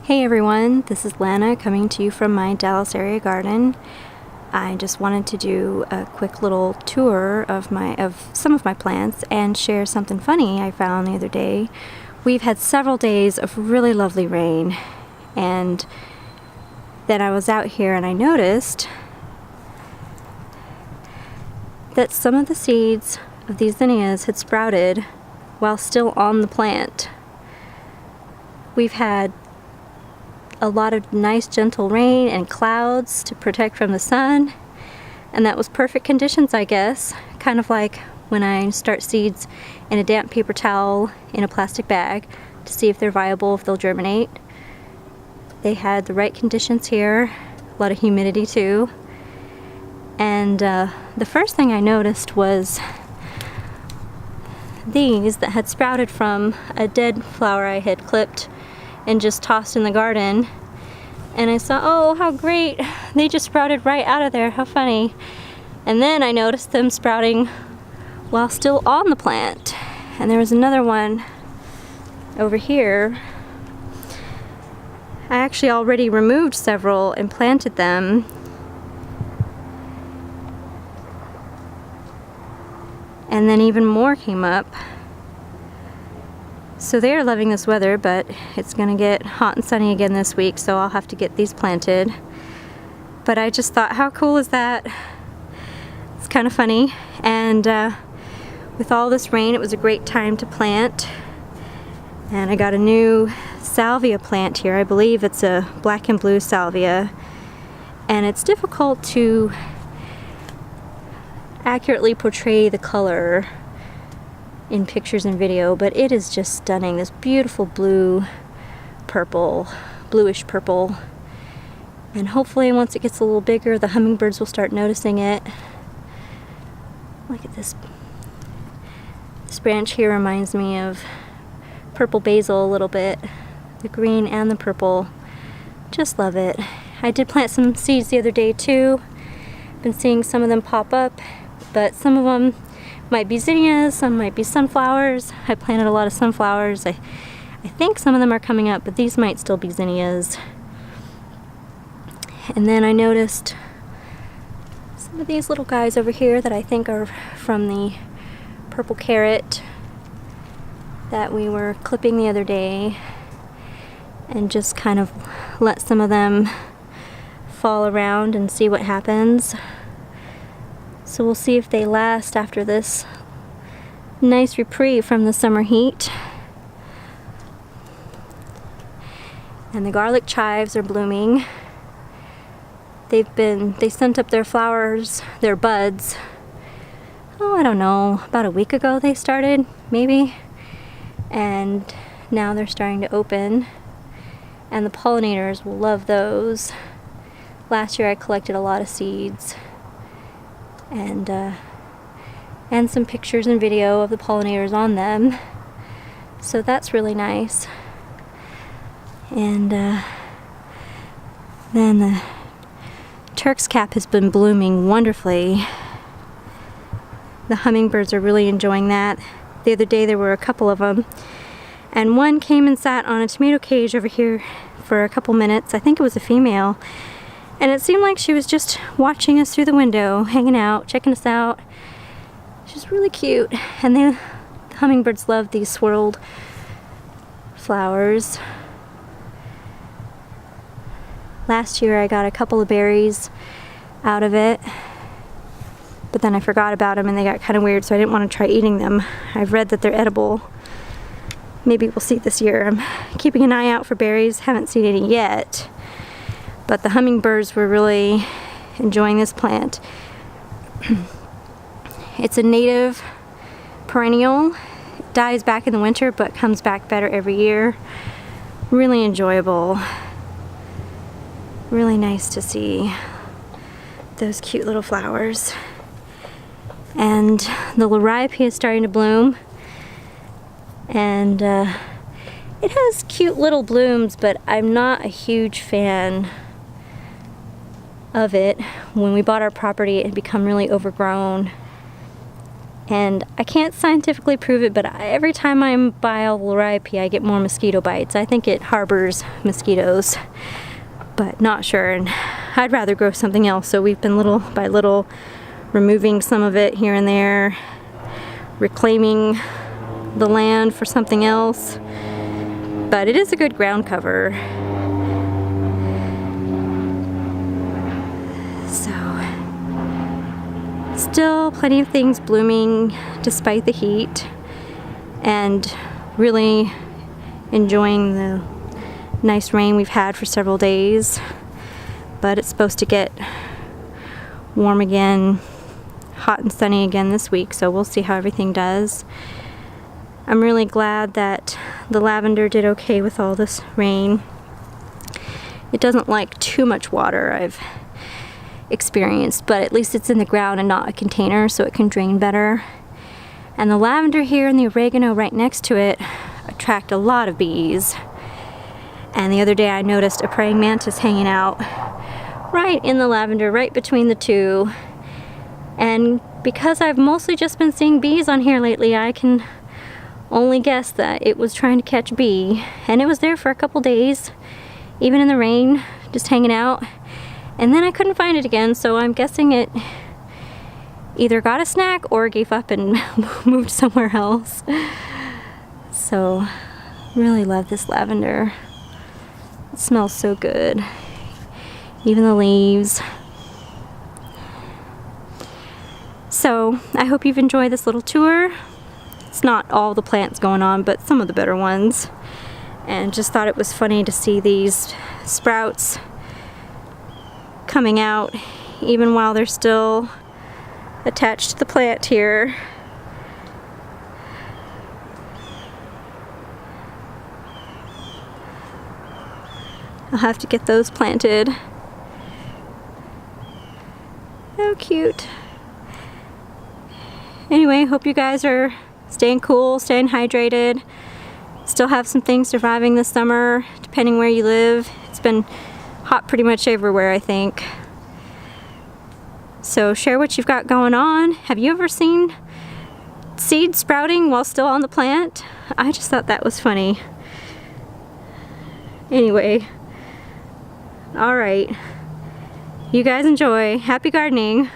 Hey everyone, this is Lana coming to you from my Dallas area garden. I just wanted to do a quick little tour of some of my plants and share something funny I found the other day. We've had several days of really lovely rain, and then I was out here and I noticed that some of the seeds of these zinnias had sprouted while still on the plant. We've had a lot of nice gentle rain and clouds to protect from the sun, and that was perfect conditions, I guess. Kind of like when I start seeds in a damp paper towel in a plastic bag to see if they're viable, if they'll germinate. They had the right conditions here, a lot of humidity too. And the first thing I noticed was these that had sprouted from a dead flower I had clipped and just tossed in the garden, and I saw, oh, how great, they just sprouted right out of there, how funny. And then I noticed them sprouting while still on the plant, and there was another one over here. I actually already removed several and planted them, and then even more came up. So they are loving this weather, but it's gonna get hot and sunny again this week, so I'll have to get these planted. But I just thought, how cool is that? It's kind of funny, and with all this rain, it was a great time to plant. And I got a new salvia plant here. I believe it's a black and blue salvia, and it's difficult to accurately portray the color in pictures and video, but it is just stunning. This beautiful blue purple, bluish purple, and hopefully once it gets a little bigger, the hummingbirds will start noticing it. Look at this. This branch here reminds me of purple basil a little bit, the green and the purple. Just love it. I did plant some seeds the other day too. Been seeing some of them pop up, but some of them might be zinnias, some might be sunflowers. I planted a lot of sunflowers. I think some of them are coming up, but these might still be zinnias. And then I noticed some of these little guys over here that I think are from the purple carrot that we were clipping the other day, and just kind of let some of them fall around and see what happens. So we'll see if they last after this nice reprieve from the summer heat. And the garlic chives are blooming. They sent up their flowers, their buds, oh, I don't know, about a week ago they started, maybe. And now they're starting to open. And the pollinators will love those. Last year I collected a lot of seeds, and some pictures and video of the pollinators on them, so that's really nice. And then the Turk's cap has been blooming wonderfully. The hummingbirds are really enjoying that. The other day there were a couple of them, and one came and sat on a tomato cage over here for a couple minutes. I think it was a female. And it seemed like she was just watching us through the window, hanging out, checking us out. She's really cute. And the hummingbirds love these swirled flowers. Last year I got a couple of berries out of it, but then I forgot about them and they got kind of weird, so I didn't want to try eating them. I've read that they're edible. Maybe we'll see this year. I'm keeping an eye out for berries. Haven't seen any yet. But the hummingbirds were really enjoying this plant. It's a native perennial. It dies back in the winter but comes back better every year. Really enjoyable. Really nice to see those cute little flowers. And the liriopia is starting to bloom. And it has cute little blooms, but I'm not a huge fan of it. When we bought our property, it had become really overgrown, And I can't scientifically prove it, but every time I'm by Liripe, I get more mosquito bites. I think it harbors mosquitoes, but not sure. And I'd rather grow something else, so we've been little by little removing some of it here and there, reclaiming the land for something else. But it is a good ground cover. So, still plenty of things blooming despite the heat, and really enjoying the nice rain we've had for several days. But it's supposed to get warm again, hot and sunny again this week, so we'll see how everything does. I'm really glad that the lavender did okay with all this rain. It doesn't like too much water, I've experienced, but at least it's in the ground and not a container, so it can drain better. And the lavender here and the oregano right next to it attract a lot of bees. And the other day I noticed a praying mantis hanging out right in the lavender, right between the two. And because I've mostly just been seeing bees on here lately, I can only guess that it was trying to catch bee. And it was there for a couple days, even in the rain, just hanging out. And then I couldn't find it again, so I'm guessing it either got a snack or gave up and moved somewhere else. So, really love this lavender. It smells so good. Even the leaves. So, I hope you've enjoyed this little tour. It's not all the plants going on, but some of the better ones. And just thought it was funny to see these sprouts coming out even while they're still attached to the plant here. I'll have to get those planted. How cute. Anyway, hope you guys are staying cool, staying hydrated. Still have some things surviving this summer, depending where you live. It's been hot pretty much everywhere, I think. So share what you've got going on. Have you ever seen seeds sprouting while still on the plant? I just thought that was funny. Anyway, all right. You guys enjoy. Happy gardening.